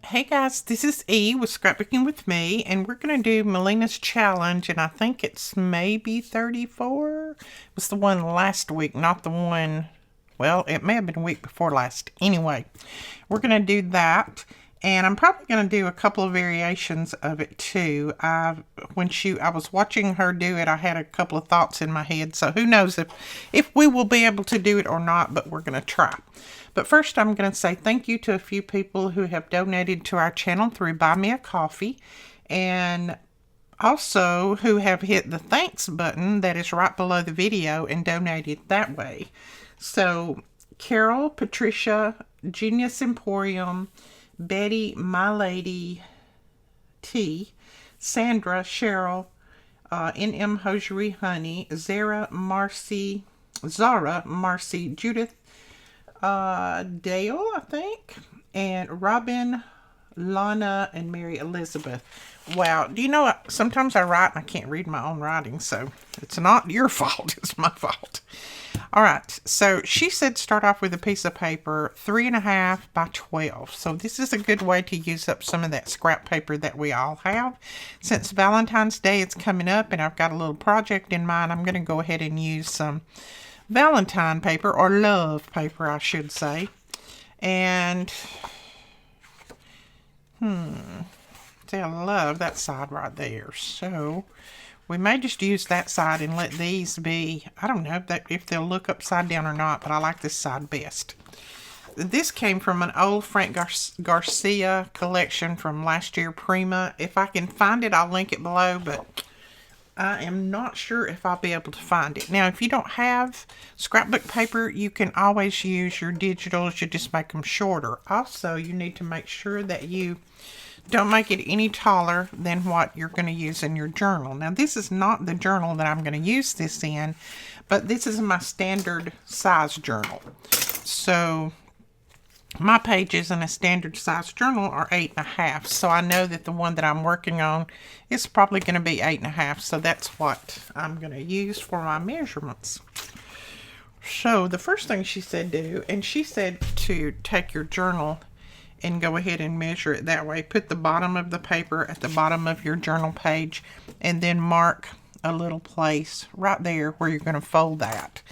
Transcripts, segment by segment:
Hey guys, this is E with Scrapbooking with me, and we're going to do Melinas challenge, and I think it's maybe 34. It was the one last week, not the one, well, it may have been a week before last. Anyway, we're going to do that, and I'm probably going to do a couple of variations of it too. I was watching her do it, I had a couple of thoughts in my head, so who knows if we will be able to do it or not, but we're going to try. But first, I'm going to say thank you to a few people who have donated to our channel through Buy Me a Coffee, and also who have hit the thanks button that is right below the video and donated that way. So, Carol, Patricia, Genius Emporium, Betty, My Lady, T, Sandra, Cheryl, NM Hosiery Honey, Zara, Marcy, Judith, Dale, I think, and Robin, Lana, and Mary Elizabeth. Wow, do you know, sometimes I write and I can't read my own writing, so it's not your fault, it's my fault. All right, so she said start off with a piece of paper 3.5 by 12. So this is a good way to use up some of that scrap paper that we all have. Since Valentine's Day is coming up and I've got a little project in mind, I'm going to go ahead and use some Valentine paper, or love paper, I should say. And, see, I love that side right there. So, we may just use that side and let these be, I don't know if they'll look upside down or not, but I like this side best. This came from an old Frank Garcia collection from last year, Prima. If I can find it, I'll link it below, but I am not sure if I'll be able to find it. Now, if you don't have scrapbook paper, you can always use your digitals. You just make them shorter. Also, you need to make sure that you don't make it any taller than what you're going to use in your journal. Now, this is not the journal that I'm going to use this in, but this is my standard size journal. So, my pages in a standard size journal are 8.5, so I know that the one that I'm working on is probably going to be 8.5, so that's what I'm going to use for my measurements. So the first thing she said do, and she said to take your journal and go ahead and measure it that way. Put the bottom of the paper at the bottom of your journal page, and then mark a little place right there where you're going to fold that.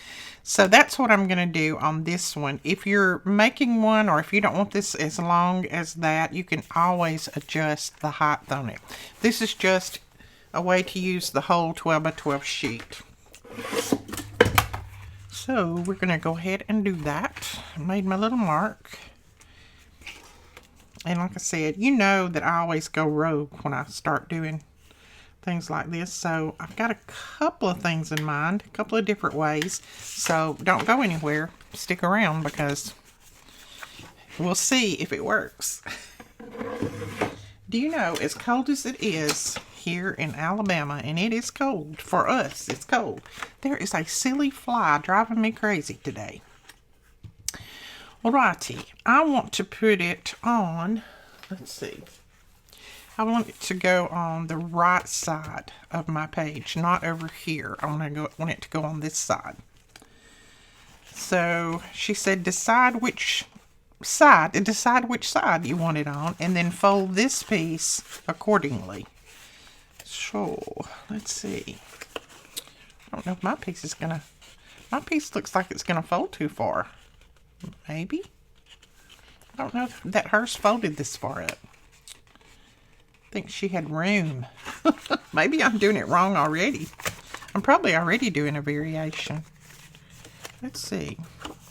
So that's what I'm going to do on this one. If you're making one, or if you don't want this as long as that, you can always adjust the height on it. This is just a way to use the whole 12 by 12 sheet. So we're going to go ahead and do that. I made my little mark. And like I said, you know that I always go rogue when I start doing things like this. So I've got a couple of things in mind, a couple of different ways. So don't go anywhere. Stick around because we'll see if it works. Do you know, as cold as it is here in Alabama, and it is cold for us, it's cold, there is a silly fly driving me crazy today. Alrighty, I want to put it on, let's see, I want it to go on the right side of my page, not over here. I want it to go on this side. So she said decide which side you want it on, and then fold this piece accordingly. So let's see. I don't know if my piece looks like it's gonna fold too far. Maybe. I don't know if that hers folded this far up. I think she had room. Maybe I'm doing it wrong already. I'm probably already doing a variation. Let's see.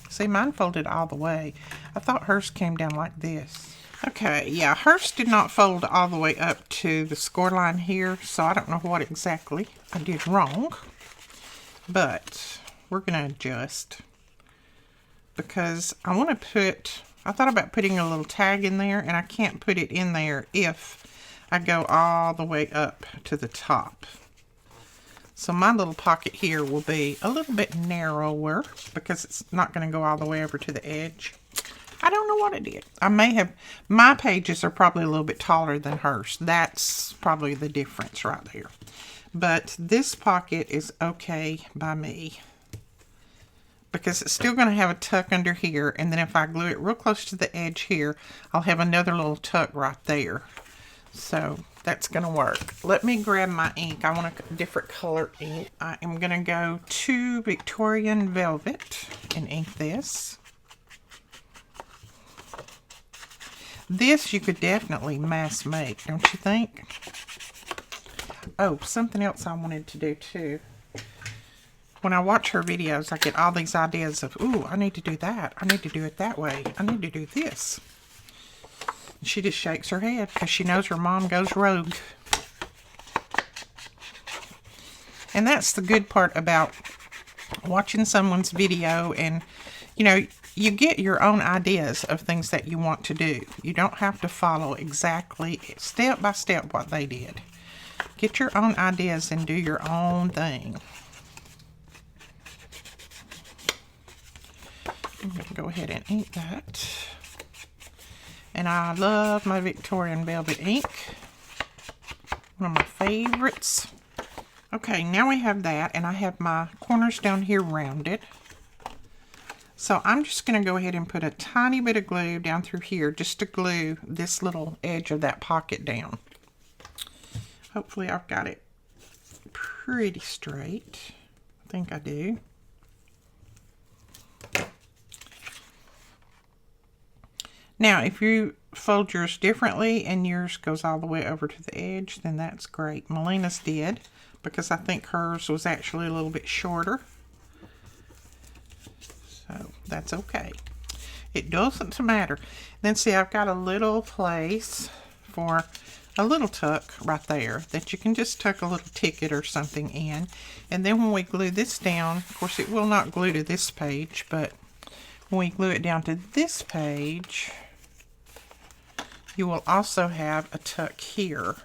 See, mine folded all the way. I thought hers came down like this. Okay, yeah, hers did not fold all the way up to the score line here, so I don't know what exactly I did wrong. But we're going to adjust, because I want to I thought about putting a little tag in there, and I can't put it in there if I go all the way up to the top. So my little pocket here will be a little bit narrower because it's not going to go all the way over to the edge. I don't know what I did. My pages are probably a little bit taller than hers. That's probably the difference right there. But this pocket is okay by me, because it's still going to have a tuck under here, and then if I glue it real close to the edge here, I'll have another little tuck right there. So that's going to work. Let me grab my ink. I want a different color ink. I am going to go to Victorian Velvet and ink this. This you could definitely mass make, don't you think? Oh, something else I wanted to do too. When I watch her videos, I get all these ideas of, ooh, I need to do that. I need to do it that way. I need to do this. She just shakes her head because she knows her mom goes rogue. And that's the good part about watching someone's video, and, you know, you get your own ideas of things that you want to do. You don't have to follow exactly step by step what they did. Get your own ideas and do your own thing. I'm going to go ahead and ink that. And I love my Victorian Velvet ink. One of my favorites. Okay, now we have that, and I have my corners down here rounded. So I'm just going to go ahead and put a tiny bit of glue down through here just to glue this little edge of that pocket down. Hopefully I've got it pretty straight. I think I do. Now, if you fold yours differently and yours goes all the way over to the edge, then that's great. Melinas did, because I think hers was actually a little bit shorter. So that's okay. It doesn't matter. Then see, I've got a little place for a little tuck right there that you can just tuck a little ticket or something in. And then when we glue this down, of course it will not glue to this page, but when we glue it down to this page, you will also have a tuck here,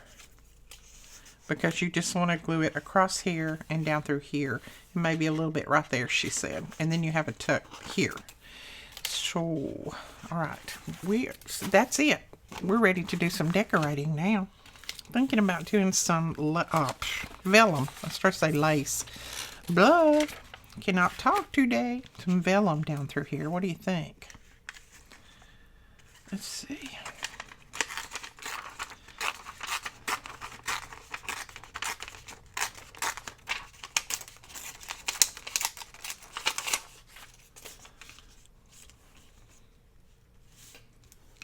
because you just want to glue it across here and down through here, and maybe a little bit right there, she said, and then you have a tuck here. So, all right, that's it. We're ready to do some decorating now. Thinking about doing some vellum. I start to say lace. Blah. Cannot talk today. Some vellum down through here. What do you think? Let's see.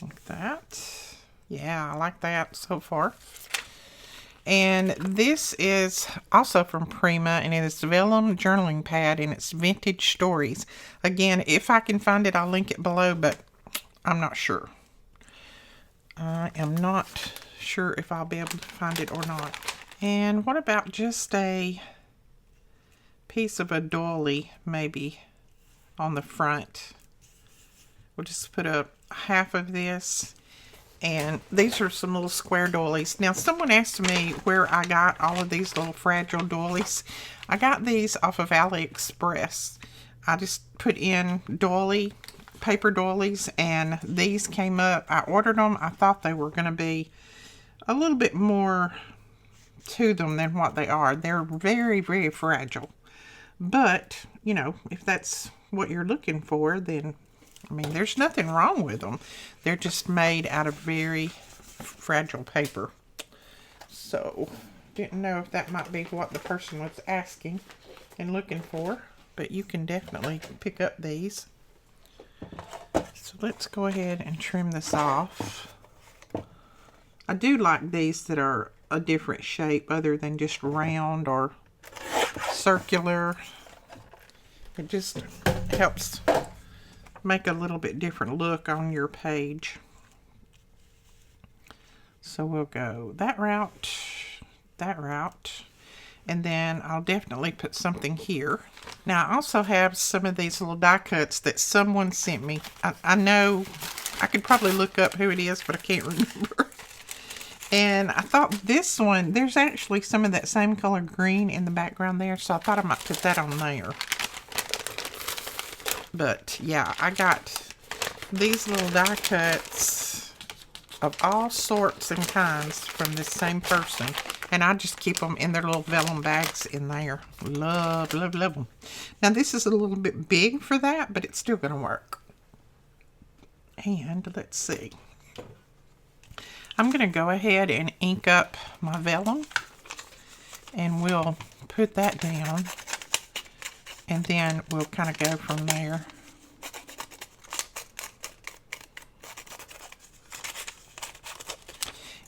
Like that. Yeah, I like that so far. And this is also from Prima, and it is vellum journaling pad, and it's Vintage Stories. Again, if I can find it, I'll link it below, but I'm not sure. I am not sure if I'll be able to find it or not. And what about just a piece of a doily, maybe, on the front? We'll just put a half of this. And these are some little square doilies. Now, someone asked me where I got all of these little fragile doilies. I got these off of AliExpress. I just put in paper doilies, and these came up. I ordered them. I thought they were going to be a little bit more to them than what they are. They're very, very fragile. But, you know, if that's what you're looking for, then I mean, there's nothing wrong with them. They're just made out of very fragile paper. So, didn't know if that might be what the person was asking and looking for. But you can definitely pick up these. So, let's go ahead and trim this off. I do like these that are a different shape other than just round or circular. It just helps make a little bit different look on your page. So we'll go that route, and then I'll definitely put something here. Now I also have some of these little die cuts that someone sent me. I know I could probably look up who it is, but I can't remember. And I thought this one, there's actually some of that same color green in the background there, so I thought I might put that on there. But yeah, I got these little die cuts of all sorts and kinds from this same person. And I just keep them in their little vellum bags in there. Love, love, love them. Now this is a little bit big for that, but it's still going to work. And let's see. I'm going to go ahead and ink up my vellum. And we'll put that down. And then we'll kind of go from there.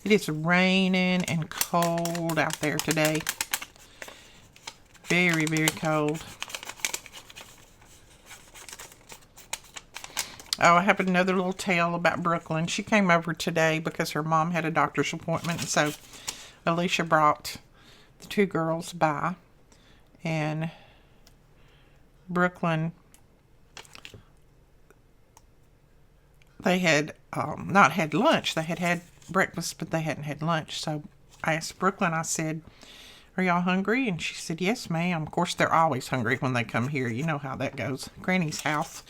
It is raining and cold out there today. Very, very cold. Oh, I have another little tale about Brooklyn. She came over today because her mom had a doctor's appointment. And so Alicia brought the two girls by. And Brooklyn, they had not had lunch. They had had breakfast, but they hadn't had lunch. So I asked Brooklyn, I said, "Are y'all hungry?" And she said, "Yes, ma'am." Of course, they're always hungry when they come here. You know how that goes. Granny's house,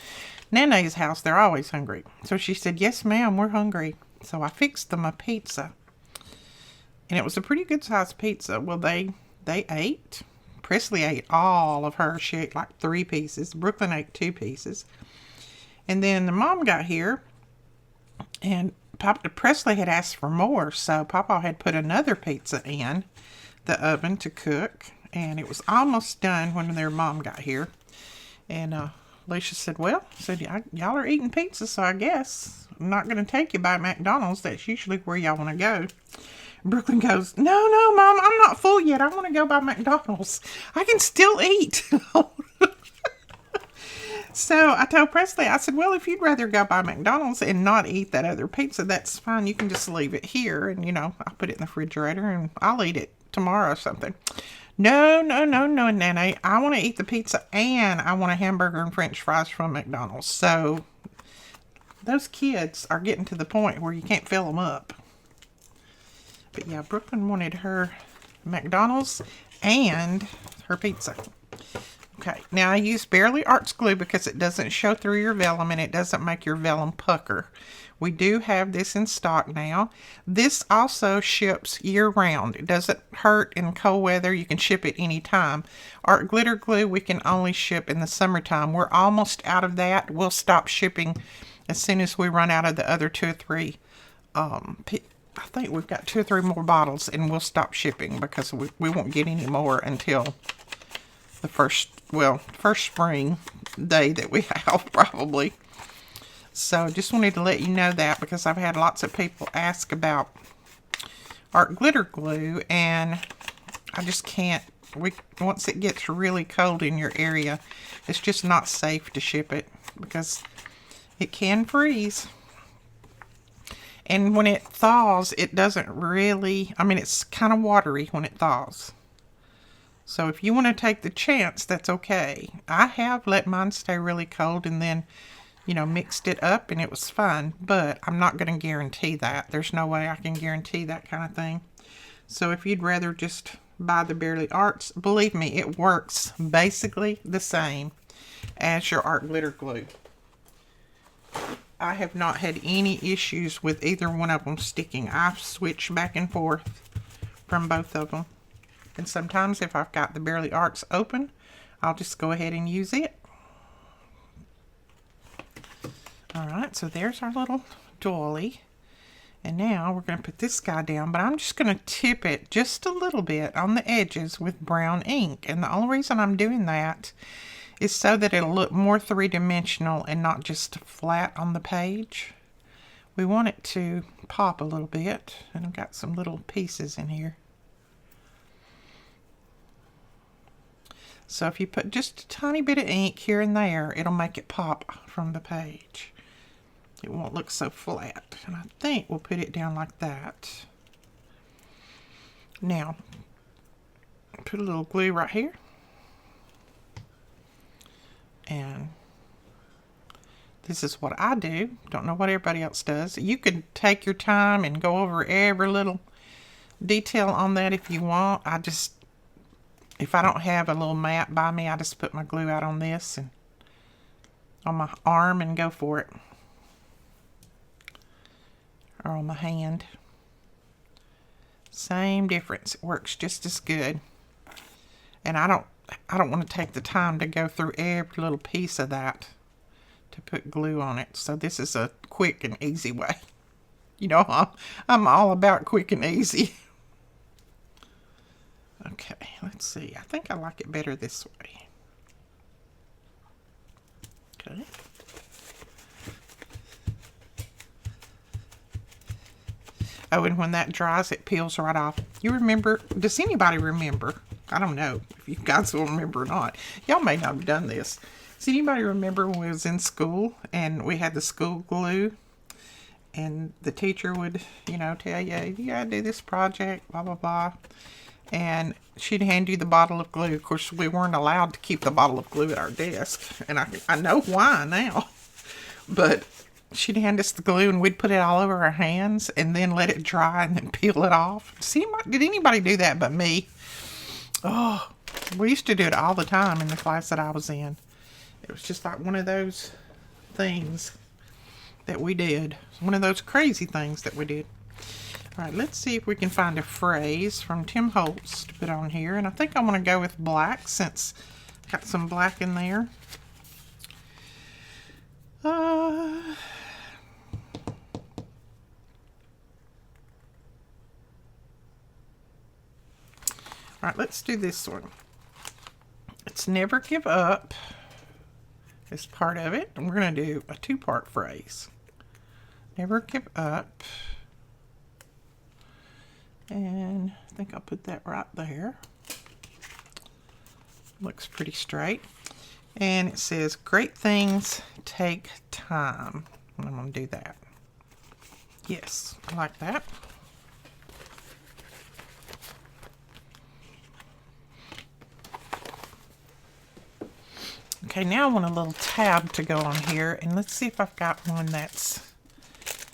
Nene's house, they're always hungry. So she said, "Yes, ma'am, we're hungry." So I fixed them a pizza. And it was a pretty good sized pizza. Well, they ate. Presley ate all of hers. She ate like 3 pieces. Brooklyn ate 2 pieces. And then the mom got here, and Presley had asked for more, so Papa had put another pizza in the oven to cook, and it was almost done when their mom got here. And Alicia said, "Well," said, "y'all are eating pizza, so I guess I'm not going to take you by McDonald's. That's usually where y'all want to go." Brooklyn goes, "No, Mom, I'm not full yet. I want to go by McDonald's. I can still eat." So I told Presley, I said, "Well, if you'd rather go by McDonald's and not eat that other pizza, that's fine. You can just leave it here and, I'll put it in the refrigerator and I'll eat it tomorrow or something." No, Nana. I want to eat the pizza and I want a hamburger and French fries from McDonald's." So those kids are getting to the point where you can't fill them up. But yeah, Brooklyn wanted her McDonald's and her pizza. Okay, now I use Barely Arts glue because it doesn't show through your vellum and it doesn't make your vellum pucker. We do have this in stock now. This also ships year-round. It doesn't hurt in cold weather. You can ship it anytime. Art glitter glue we can only ship in the summertime. We're almost out of that. We'll stop shipping as soon as we run out of the other 2 or 3. I think we've got 2 or 3 more bottles and we'll stop shipping because we won't get any more until the first spring day that we have probably. So just wanted to let you know that because I've had lots of people ask about art glitter glue and I just can't. Once it gets really cold in your area, it's just not safe to ship it because it can freeze. And when it thaws, it doesn't really, it's kind of watery when it thaws. So if you want to take the chance, that's okay. I have let mine stay really cold and then, mixed it up and it was fine. But I'm not going to guarantee that. There's no way I can guarantee that kind of thing. So if you'd rather just buy the Barely Arts, believe me, it works basically the same as your art glitter glue. I have not had any issues with either one of them sticking. I've switched back and forth from both of them. And sometimes if I've got the Barely Arts open, I'll just go ahead and use it. Alright, so there's our little doily. And now we're going to put this guy down, but I'm just going to tip it just a little bit on the edges with brown ink. And the only reason I'm doing that is so that it'll look more 3-dimensional and not just flat on the page. We want it to pop a little bit, and I've got some little pieces in here. So if you put just a tiny bit of ink here and there, it'll make it pop from the page. It won't look so flat. And I think we'll put it down like that. Now, put a little glue right here. And this is what I do. Don't know what everybody else does. You could take your time and go over every little detail on that if you want. If I don't have a little mat by me, I just put my glue out on this and on my arm and go for it. Or on my hand. Same difference. It works just as good. And I don't want to take the time to go through every little piece of that to put glue on it. So this is a quick and easy way. You know, I'm all about quick and easy. Okay, let's see. I think I like it better this way. Okay. Oh, and when that dries, it peels right off. You remember, does anybody remember? I don't know if you guys will remember or not. Y'all may not have done this. Does anybody remember when we was in school and we had the school glue? And the teacher would, you know, tell you, you gotta do this project, blah, blah, blah. And she'd hand you the bottle of glue. Of course, we weren't allowed to keep the bottle of glue at our desk. And I know why now. But she'd hand us the glue and we'd put it all over our hands and then let it dry and then peel it off. Did anybody do that but me? Oh, we used to do it all the time in the class that I was in. It was just like one of those things that we did. One of those crazy things that we did. All right, let's see if we can find a phrase from Tim Holtz to put on here. And I think I want to go with black since I got some black in there. All right, let's do this one. It's never give up is part of it. And we're going to do a two-part phrase. Never give up. And I think I'll put that right there. Looks pretty straight. And it says, great things take time. And I'm going to do that. Yes, I like that. Okay, now I want a little tab to go on here. And let's see if I've got one that's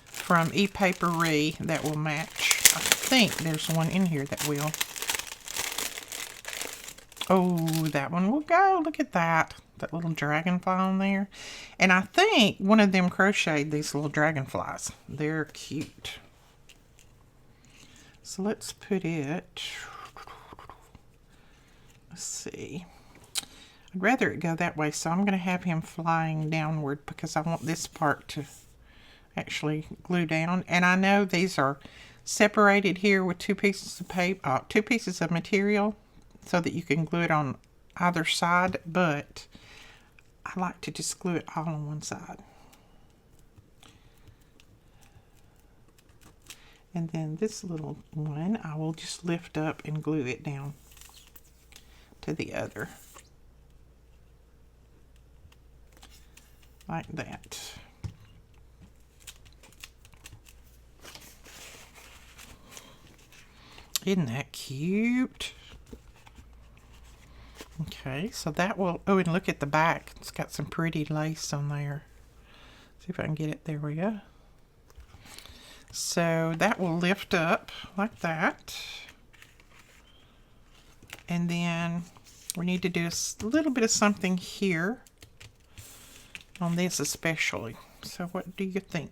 from ePapery that will match. I think there's one in here that will. Oh, that one will go. Look at that. That little dragonfly on there. And I think one of them crocheted these little dragonflies. They're cute. So let's put it. Let's see. I'd rather it go that way, so I'm going to have him flying downward because I want this part to actually glue down. And I know these are separated here with two pieces of paper, two pieces of material, so that you can glue it on either side, but I like to just glue it all on one side. And then this little one, I will just lift up and glue it down to the other. Like that. Isn't that cute? Okay, so that will, oh, and look at the back. It's got some pretty lace on there. See if I can get it. There we go. So that will lift up like that. And then we need to do a little bit of something here on this especially. So what do you think?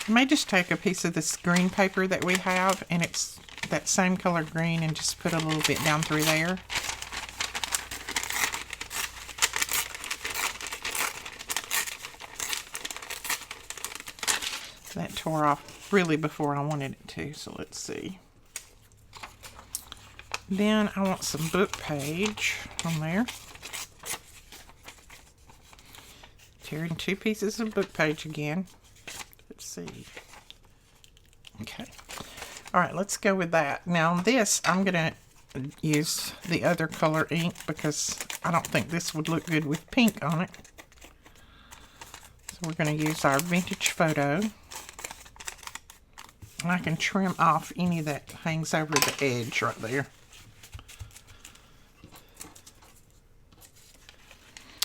I may just take a piece of this green paper that we have, and it's that same color green, and just put a little bit down through there. That tore off really before I wanted it to, so let's see. Then I want some book page on there. Tearing two pieces of book page again. Let's see. Okay. All right, let's go with that. Now this, I'm going to use the other color ink because I don't think this would look good with pink on it. So we're going to use our vintage photo. And I can trim off any that hangs over the edge right there.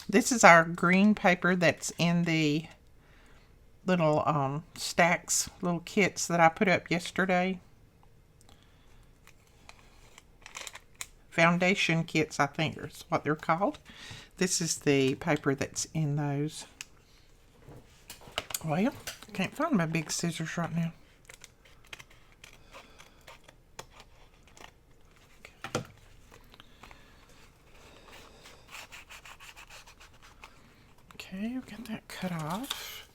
This is our green paper that's in the little stacks, little kits that I put up yesterday. Foundation kits, I think is what they're called. This is the paper that's in those. Well, I can't find my big scissors right now. Okay, we'll get that cut off.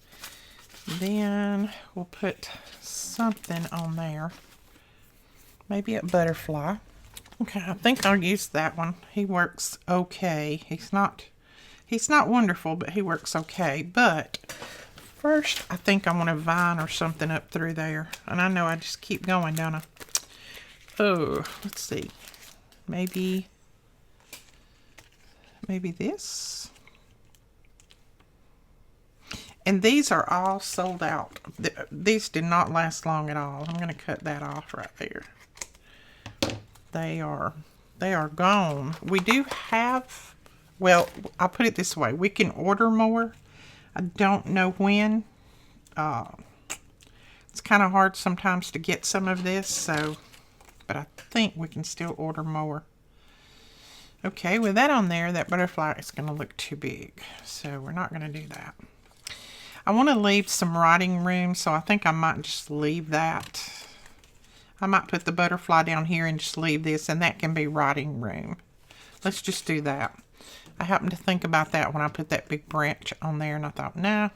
Then we'll put something on there. Maybe a butterfly. Okay, I think I'll use that one. He works okay. He's not wonderful, but he works okay. But first, I think I want a vine or something up through there. And I know I just keep going, don't I? Oh, let's see. Maybe this. And these are all sold out. These did not last long at all. I'm going to cut that off right there. They are gone. We do have, well, I'll put it this way. We can order more. I don't know when. It's kind of hard sometimes to get some of this, so, but I think we can still order more. Okay, with that on there, that butterfly is going to look too big, so we're not going to do that. I want to leave some writing room, so I think I might just leave that. I might put the butterfly down here and just leave this, and that can be writing room. Let's just do that. I happened to think about that when I put that big branch on there, and I thought, nah,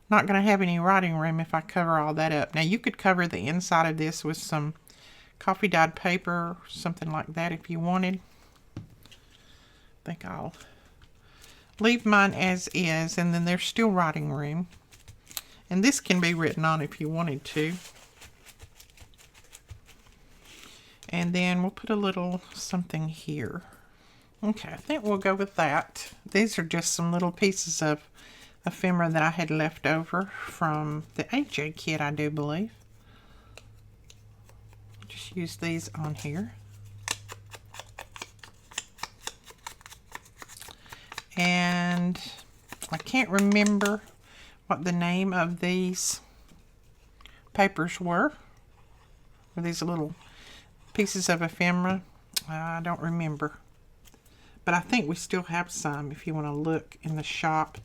not going to have any writing room if I cover all that up. Now, you could cover the inside of this with some coffee dyed paper, something like that if you wanted. I think I'll leave mine as is, and then there's still writing room. And this can be written on if you wanted to. And then we'll put a little something here. Okay, I think we'll go with that. These are just some little pieces of ephemera that I had left over from the AJ kit, I do believe. Just use these on here. And I can't remember what the name of these papers were. Or these little pieces of ephemera. I don't remember. But I think we still have some if you want to look in the shop.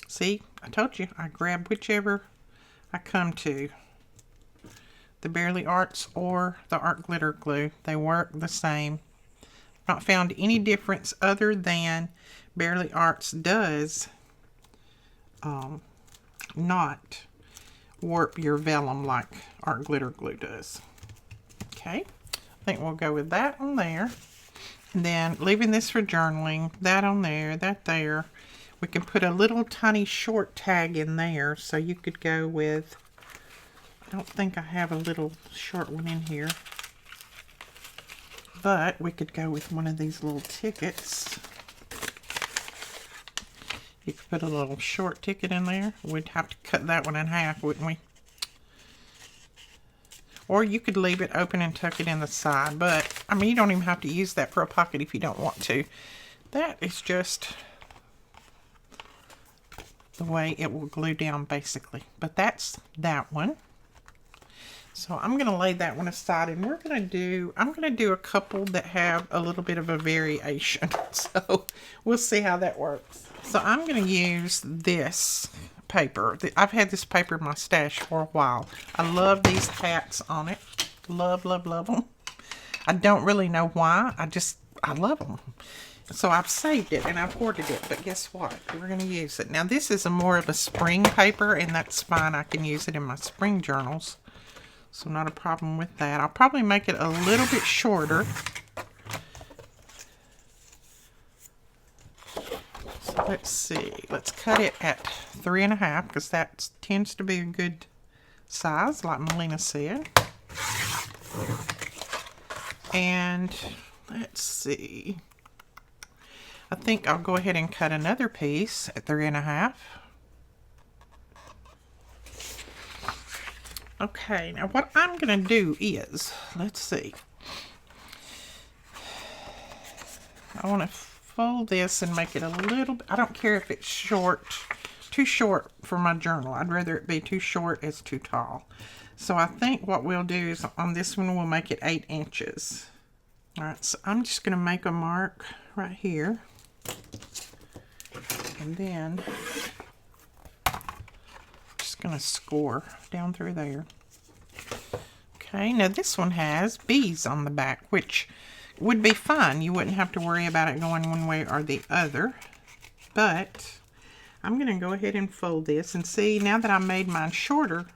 See, I told you, I grab whichever I come to. The Barely Arts or the Art Glitter Glue. They work the same. Not found any difference other than Barely Arts does not warp your vellum like Art Glitter Glue does. Okay, I think we'll go with that on there. And then leaving this for journaling, that on there, that there. We can put a little tiny short tag in there, so you could go with, I don't think I have a little short one in here, but we could go with one of these little tickets. You could put a little short ticket in there. We'd have to cut that one in half, wouldn't we? Or you could leave it open and tuck it in the side, but I mean, you don't even have to use that for a pocket if you don't want to. That is just the way it will glue down basically. But that's that one. So I'm going to lay that one aside, and I'm going to do a couple that have a little bit of a variation. So we'll see how that works. So I'm going to use this paper. I've had this paper in my stash for a while. I love these hats on it. Love, love, love them. I don't really know why. I love them. So I've saved it and I've hoarded it, but guess what? We're going to use it. Now this is more of a spring paper, and that's fine. I can use it in my spring journals. So not a problem with that. I'll probably make it a little bit shorter. So let's see. Let's cut it at 3.5 because that tends to be a good size, like Melina said. And let's see. I think I'll go ahead and cut another piece at 3.5. Okay, now what I'm going to do is, let's see. I want to fold this and make it a little bit, I don't care if it's short, too short for my journal. I'd rather it be too short as too tall. So I think what we'll do is on this one, we'll make it 8 inches. All right, so I'm just going to make a mark right here. And then just going to score down through there. Okay, now this one has bees on the back, which would be fine. You wouldn't have to worry about it going one way or the other. But I'm going to go ahead and fold this and see, now that I made mine shorter,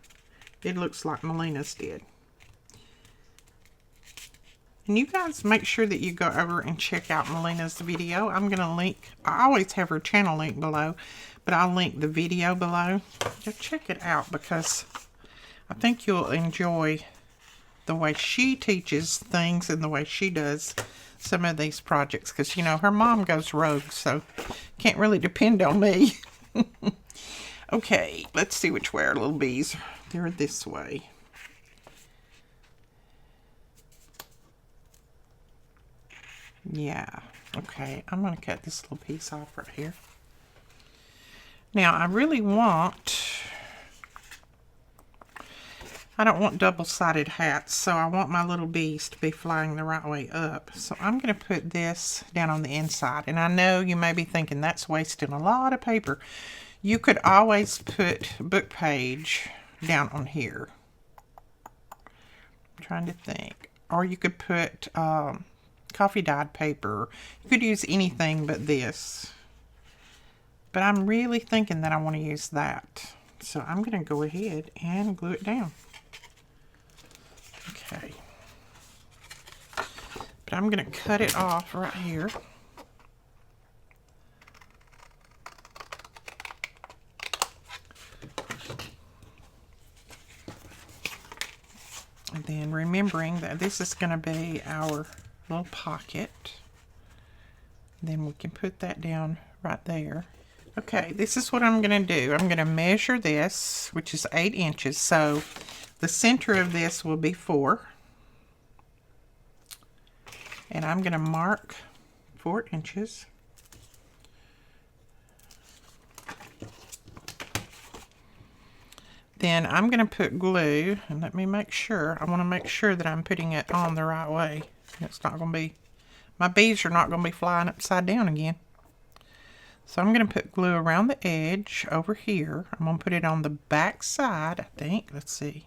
it looks like Melinas did. And you guys make sure that you go over and check out Melina's video. I'm going to link, I always have her channel link below, but I'll link the video below. Just check it out because I think you'll enjoy the way she teaches things and the way she does some of these projects. Because, you know, her mom goes rogue, so can't really depend on me. Okay, let's see which way our little bees. They're this way. Yeah, okay, I'm going to cut this little piece off right here. Now, I really I don't want double-sided hats, so I want my little bees to be flying the right way up. So I'm going to put this down on the inside. And I know you may be thinking that's wasting a lot of paper. You could always put book page down on here. I'm trying to think. Or you could put coffee dyed paper. You could use anything but this. But I'm really thinking that I want to use that. So I'm going to go ahead and glue it down. Okay. But I'm going to cut it off right here. And then remembering that this is going to be our little pocket. Then we can put that down right there. Okay, this is what I'm going to do. I'm going to measure this, which is 8 inches. So the center of this will be 4. And I'm going to mark 4 inches. Then I'm going to put glue, and let me make sure. I want to make sure that I'm putting it on the right way. It's not going to be, my bees are not going to be flying upside down again. So I'm going to put glue around the edge over here. I'm going to put it on the back side, I think. Let's see.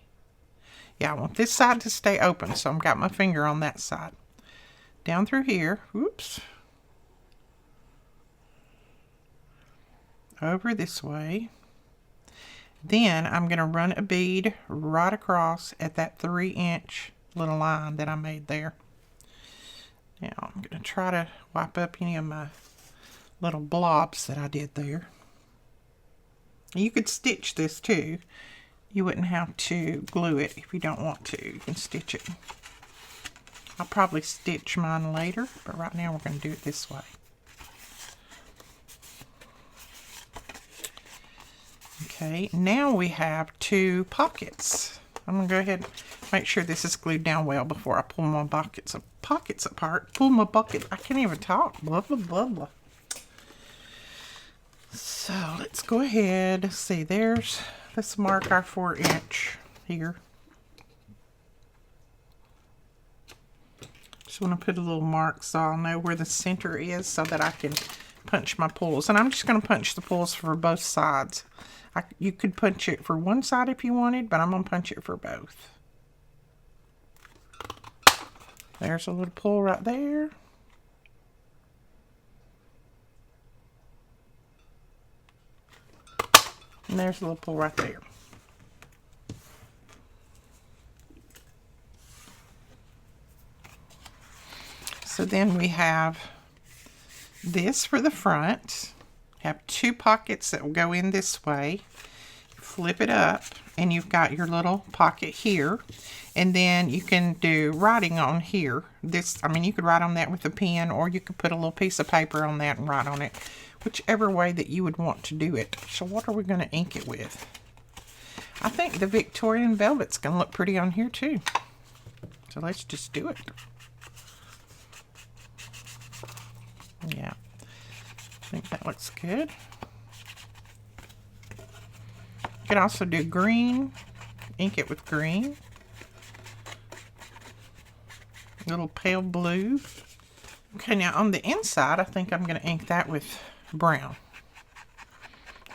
Yeah, I want this side to stay open, so I've got my finger on that side. Down through here. Whoops. Over this way. Then I'm going to run a bead right across at that 3-inch little line that I made there. Now I'm going to try to wipe up any of my little blobs that I did there. You could stitch this too. You wouldn't have to glue it if you don't want to. You can stitch it. I'll probably stitch mine later, but right now we're going to do it this way. Okay, now we have 2 pockets. I'm going to go ahead and make sure this is glued down well before I pull my pockets apart. Pull my bucket. I can't even talk. Blah, blah, blah, blah. So let's go ahead. See, let's mark our 4-inch here. Just want to put a little mark so I'll know where the center is so that I can punch my pulls. And I'm just going to punch the pulls for both sides. You could punch it for one side if you wanted, but I'm going to punch it for both. There's a little pull right there. And there's a little pull right there. So then we have this for the front. Have 2 pockets that will go in this way. Flip it up and you've got your little pocket here. And then you can do writing on here. You could write on that with a pen, or you could put a little piece of paper on that and write on it. Whichever way that you would want to do it. So what are we going to ink it with? I think the Victorian velvet's going to look pretty on here too. So let's just do it. Yeah. I think that looks good. You could also do green. Ink it with green. A little pale blue. Okay, now on the inside, I think I'm going to ink that with brown.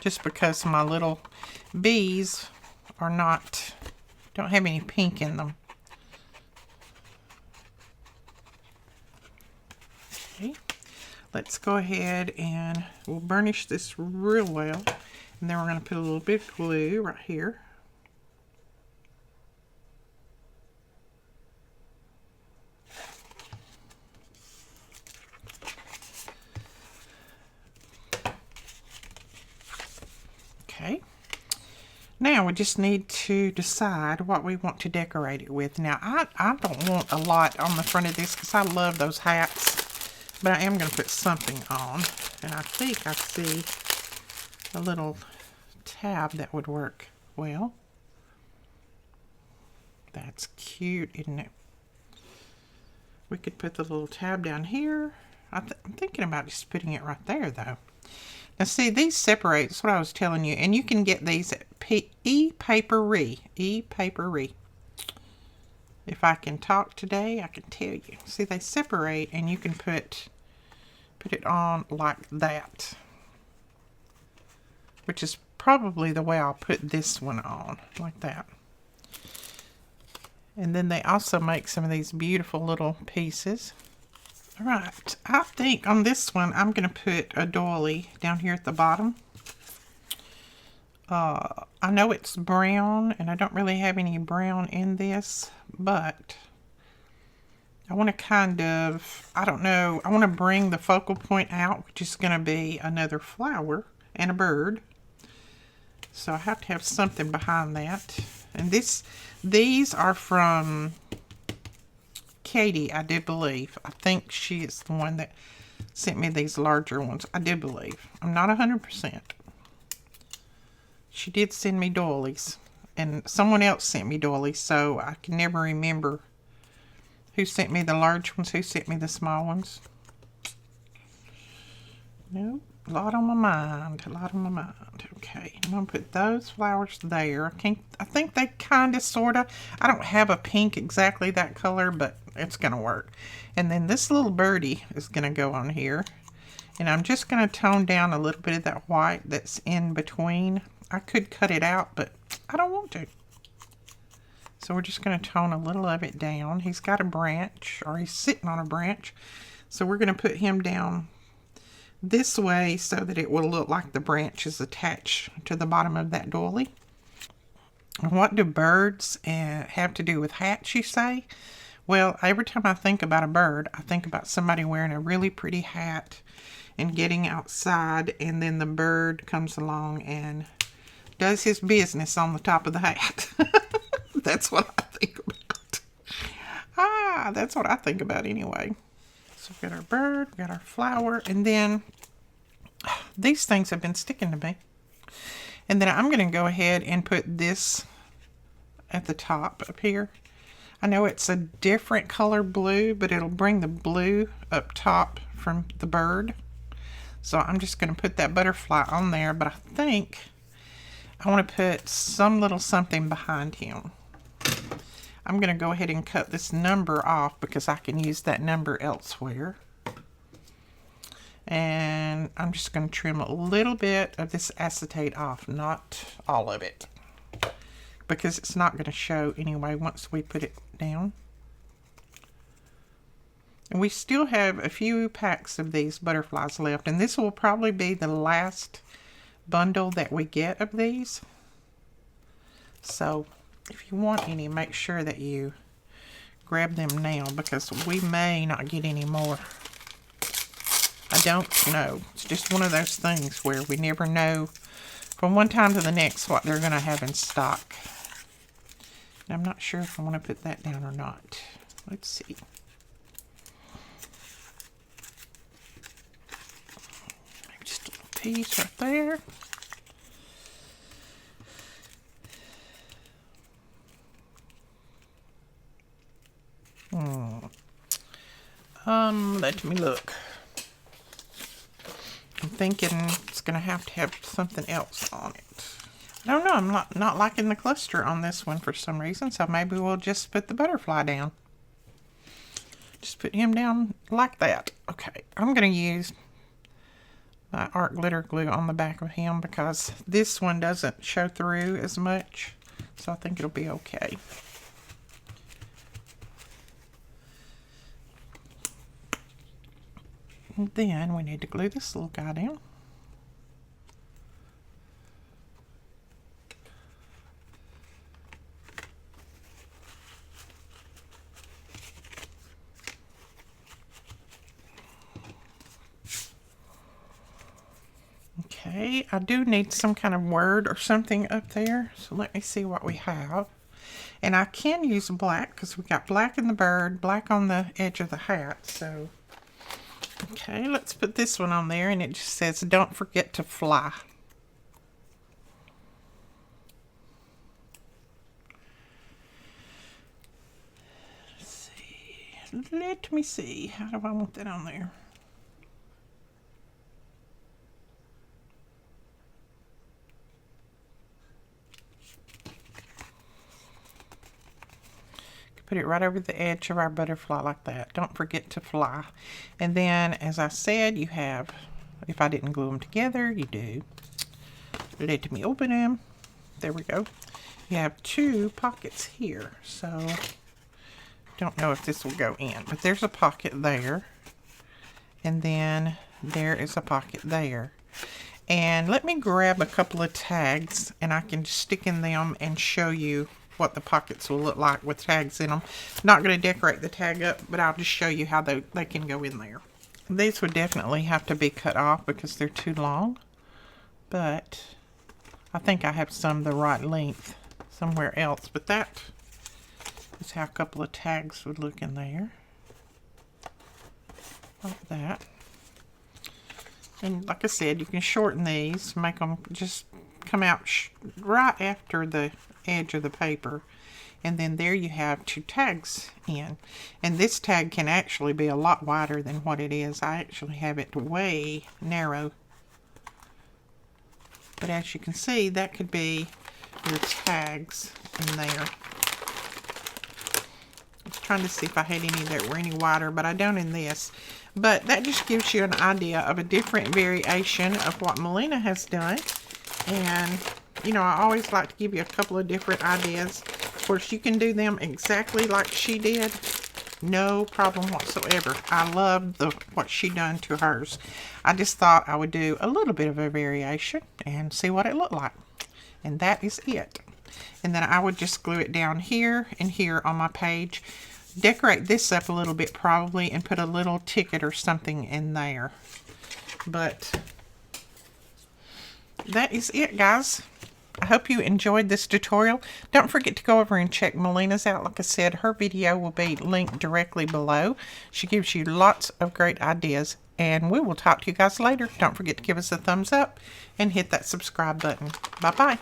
Just because my little bees are not, don't have any pink in them. Okay, let's go ahead and we'll burnish this real well. And then we're going to put a little bit of glue right here. Okay. Now we just need to decide what we want to decorate it with. Now I don't want a lot on the front of this because I love those hats, but I am going to put something on. And I think I see a little tab that would work well. That's cute, isn't it? We could put the little tab down here. I'm thinking about just putting it right there though. Now see, these separate, that's what I was telling you, and you can get these at ePapery. ePapery. If I can talk today, I can tell you. See, they separate, and you can put it on like that. Which is probably the way I'll put this one on, like that. And then they also make some of these beautiful little pieces. All right, I think on this one, I'm going to put a doily down here at the bottom. I know it's brown, and I don't really have any brown in this, but I want to kind of, I don't know, I want to bring the focal point out, which is going to be another flower and a bird. So I have to have something behind that. And these are from Katie, I do believe. I think she is the one that sent me these larger ones. I do believe. I'm not 100%. She did send me doilies. And someone else sent me doilies, so I can never remember who sent me the large ones, who sent me the small ones. Nope. A lot on my mind. A lot on my mind. Okay. I'm going to put those flowers there. I think they kind of, sort of. I don't have a pink exactly that color, but it's going to work. And then this little birdie is going to go on here. And I'm just going to tone down a little bit of that white that's in between. I could cut it out, but I don't want to. So we're just going to tone a little of it down. He's got a branch, or he's sitting on a branch. So we're going to put him down this way so that it will look like the branch is attached to the bottom of that doily. And what do birds have to do with hats, you say? Well, every time I think about a bird, I think about somebody wearing a really pretty hat and getting outside, and then the bird comes along and does his business on the top of the hat. That's what I think about. That's what I think about anyway. So we've got our bird, we've got our flower, and then these things have been sticking to me. And then I'm going to go ahead and put this at the top up here. I know it's a different color blue, but it'll bring the blue up top from the bird. So I'm just going to put that butterfly on there, but I think I want to put some little something behind him. I'm going to go ahead and cut this number off because I can use that number elsewhere. And I'm just going to trim a little bit of this acetate off, not all of it, because it's not going to show anyway once we put it down. And we still have a few packs of these butterflies left, and this will probably be the last bundle that we get of these. So if you want any, make sure that you grab them now, because we may not get any more. I don't know. It's just one of those things where we never know from one time to the next what they're going to have in stock. And I'm not sure if I want to put that down or not. Let's see. Just a little piece right there. Let me look. I'm thinking it's going to have something else on it. I don't know. I'm not liking the cluster on this one for some reason, so maybe we'll just put the butterfly down. Just put him down like that. Okay, I'm going to use my art glitter glue on the back of him because this one doesn't show through as much. So I think it'll be okay. And then we need to glue this little guy down. Okay, I do need some kind of word or something up there. So let me see what we have. And I can use black because we got black in the bird, black on the edge of the hat. So, okay, let's put this one on there, and it just says, "Don't forget to fly." Let's see. Let me see. How do I want that on there? Put it right over the edge of our butterfly like that. Don't forget to fly. And then, as I said, you have, if I didn't glue them together, you do. Let me open them. There we go. You have 2 pockets here. So, don't know if this will go in. But there's a pocket there. And then there is a pocket there. And let me grab a couple of tags, and I can just stick in them and show you what the pockets will look like with tags in them. Not going to decorate the tag up, but I'll just show you how they can go in there. These would definitely have to be cut off because they're too long, but I think I have some the right length somewhere else. But that is how a couple of tags would look in there, like that. And like I said, you can shorten these, make them just come out right after the edge of the paper, and then there you have 2 tags in. And this tag can actually be a lot wider than what it is. I actually have it way narrow, but as you can see, that could be your tags in there. I was trying to see if I had any that were any wider, but I don't in this. But that just gives you an idea of a different variation of what Melina has done. And you know, I always like to give you a couple of different ideas. Of course, you can do them exactly like she did. No problem whatsoever. I love what she done to hers. I just thought I would do a little bit of a variation and see what it looked like. And that is it. And then I would just glue it down here and here on my page. Decorate this up a little bit probably and put a little ticket or something in there. But that is it, guys. I hope you enjoyed this tutorial. Don't forget to go over and check Melina's out. Like I said, her video will be linked directly below. She gives you lots of great ideas. And we will talk to you guys later. Don't forget to give us a thumbs up and hit that subscribe button. Bye-bye.